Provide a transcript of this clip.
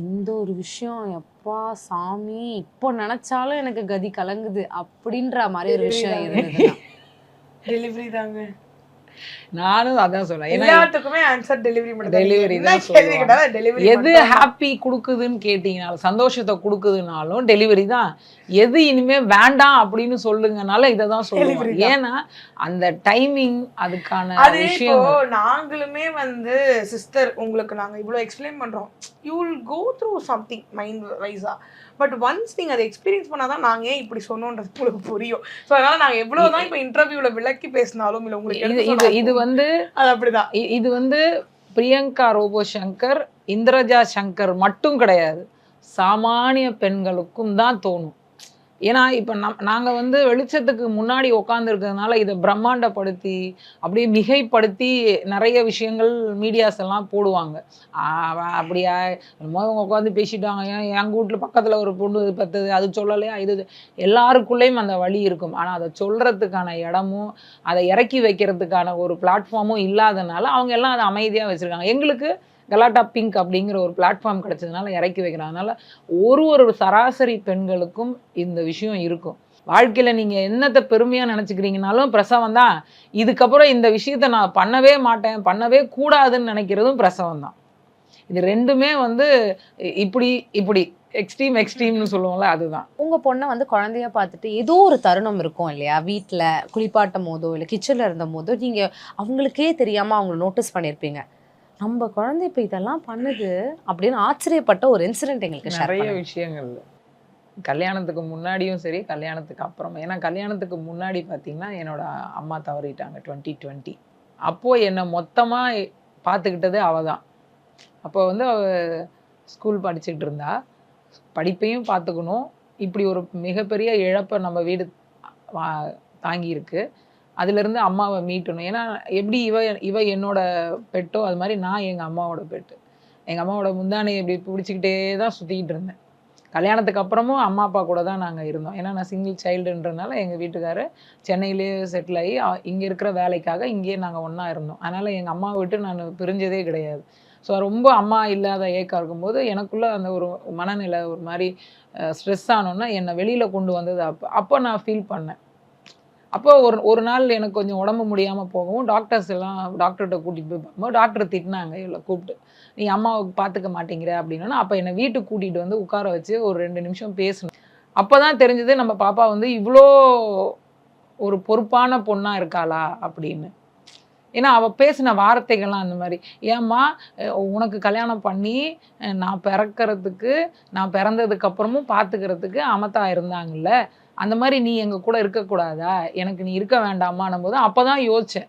இந்த ஒரு விஷயம் எப்பா சாமி இப்போ நினைச்சாலும் எனக்கு கதி கலங்குது அப்படின்ற மாதிரி ஒரு விஷயம் இருந்ததுன்னா டெலிவரி தாங்க. நானும் அதான் சொல்றேன். ஏன்னா எல்லாத்துக்குமே ஆன்சர் டெலிவரி மட்டும் தான். டெலிவரி என்ன தான் கேள்வி சொல்லுவாங்க. கேட்டாலும் டெலிவரி எது ஹாப்பி கொடுக்குதுன்னு கேட்டீங்கனாலும், சந்தோஷத்தை கொடுக்குதுனாலும் டெலிவரி தான். எது இனிமே வேண்டாம் அப்படின்னு சொல்லுங்கனால இதை தான் சொல்லுவோம். Delivery தான். ஏன்னா அந்த டைமிங் அதுக்கான அது இப்போ விஷயங்கள். நாங்களுமே வந்து சிஸ்டர் உங்களுக்கு நாங்க இவ்வளவு எக்ஸ்பிளைன் பண்றோம். You will go through something mind வைஸா. பட் ஒன்ஸ் நீங்க அதை எக்ஸ்பீரியன்ஸ் பண்ணாதான் நாங்க ஏன் இப்படி சொன்னோன்றது உங்களுக்கு புரியும். ஸோ அதனால நாங்க எவ்வளவுதான் இப்போ இன்டர்வியூல விளக்கி பேசினாலும் இல்ல உங்களுக்கு இது எடுத்து இது சொன்னாலும் இது வந்து அது அப்படிதான். இது வந்து பிரியங்கா ரோபோ சங்கர், இந்திரஜா சங்கர் மட்டும் கிடையாது. சாமானிய பெண்களுக்கும் தான் தோணும். ஏன்னா இப்போ நாங்கள் வந்து வெளிச்சத்துக்கு முன்னாடி உட்காந்துருக்கிறதுனால இதை பிரம்மாண்டப்படுத்தி அப்படியே மிகைப்படுத்தி நிறைய விஷயங்கள் மீடியாஸ் எல்லாம் போடுவாங்க. அப்படியா என்னமோ அவங்க உட்காந்து பேசிட்டாங்க, எங்கள் வீட்டில் பக்கத்தில் ஒரு பொண்ணு பத்துது அது சொல்லலையா, இது எல்லாருக்குள்ளேயும் அந்த வழி இருக்கும். ஆனால் அதை சொல்கிறதுக்கான இடமும் அதை இறக்கி வைக்கிறதுக்கான ஒரு பிளாட்ஃபார்மும் இல்லாதனால அவங்க எல்லாம் அதை அமைதியாக வச்சுருக்காங்க. எங்களுக்கு கலாட்டா பிங்க் அப்படிங்கிற ஒரு பிளாட்ஃபார்ம் கிடைச்சதுனால இறக்கி வைக்கிறாங்கனால ஒரு சராசரி பெண்களுக்கும் இந்த விஷயம் இருக்கும். வாழ்க்கையில் நீங்கள் என்னத்தை பெருமையாக நினச்சிக்கிறீங்கனாலும் பிரசவம் தான். இதுக்கப்புறம் இந்த விஷயத்த நான் பண்ணவே மாட்டேன், பண்ணவே கூடாதுன்னு நினைக்கிறதும் பிரசவம் தான். இது ரெண்டுமே வந்து இப்படி எக்ஸ்ட்ரீம்னு சொல்லுவோம்ல, அதுதான். உங்க பொண்ணை வந்து குழந்தைய பார்த்துட்டு ஏதோ ஒரு தருணம் இருக்கும் இல்லையா, வீட்டில் குளிப்பாட்டும் போதோ இல்லை கிச்சனில் இருந்த போதோ நீங்கள் அவங்களுக்கே தெரியாமல் அவங்கள நோட்டீஸ் பண்ணியிருப்பீங்க, நம்ம குழந்தை இப்போ இதெல்லாம் பண்ணுது அப்படின்னு ஆச்சரியப்பட்ட ஒரு இன்சிடென்ட் எங்களுக்கு நிறைய விஷயங்கள் கல்யாணத்துக்கு முன்னாடியும் சரி கல்யாணத்துக்கு அப்புறம். ஏன்னா கல்யாணத்துக்கு முன்னாடி பார்த்தீங்கன்னா என்னோட அம்மா தவறிட்டாங்க 2020. அப்போது என்னை மொத்தமாக பார்த்துக்கிட்டது அவள் தான். அப்போ வந்து அவள் ஸ்கூல் படிச்சுக்கிட்டு இருந்தா, படிப்பையும் பார்த்துக்கணும், இப்படி ஒரு மிகப்பெரிய இழப்பை நம்ம வீடு தாங்கியிருக்கு, அதிலிருந்து அம்மாவை மீட்டணும். ஏன்னா எப்படி இவ என்னோட பெட்டோ அது மாதிரி நான் எங்கள் அம்மாவோட பெட்டு. எங்கள் அம்மாவோட முந்தானை இப்படி பிடிச்சிக்கிட்டே தான் சுற்றிக்கிட்டு இருந்தேன். கல்யாணத்துக்கு அப்புறமும் அம்மா அப்பா கூட தான் நாங்கள் இருந்தோம். ஏன்னா நான் சிங்கிள் சைல்டுன்றதுனால எங்கள் வீட்டுக்காரர் சென்னையிலேயே செட்டில் ஆகி இங்கே இருக்கிற வேலைக்காக இங்கேயே நாங்கள் ஒன்றா இருந்தோம். அதனால் எங்கள் அம்மாவை விட்டு நான் பிரிஞ்சதே கிடையாது. ஸோ ரொம்ப அம்மா இல்லாத ஏக்கம் இருக்கும்போது எனக்குள்ளே அந்த ஒரு மனநிலை ஒரு மாதிரி ஸ்ட்ரெஸ் ஆனோன்னா என்னை வெளியில் கொண்டு வந்தது அப்போ நான் ஃபீல் பண்ணேன். அப்போ ஒரு நாள் எனக்கு கொஞ்சம் உடம்பு முடியாமல் போகவும் டாக்டர்கிட்ட கூட்டிகிட்டு போய் பார்க்கும்போது டாக்டர் திட்டினாங்க இவ்வளோ கூப்பிட்டு, நீ அம்மாவுக்கு பார்த்துக்க மாட்டேங்கிற அப்படின்னா. அப்போ என்னை வீட்டுக்கு கூட்டிகிட்டு வந்து உட்கார வச்சு ஒரு 2 நிமிஷம் பேசணும். அப்போ தான் தெரிஞ்சது நம்ம பாப்பா வந்து இவ்வளோ ஒரு பொறுப்பான பொண்ணாக இருக்காளா அப்படின்னு. ஏன்னா அவள் பேசின வார்த்தைகள்லாம் அந்த மாதிரி, ஏம்மா உனக்கு கல்யாணம் பண்ணி நான் பிறந்ததுக்கு அப்புறமும் பார்த்துக்கிறதுக்கு அமத்தா இருந்தாங்கல்ல, அந்த மாதிரி நீ எங்கள் கூட இருக்கக்கூடாதா, எனக்கு நீ இருக்க வேண்டாமான்னும் போது அப்போ தான் யோசித்தேன்.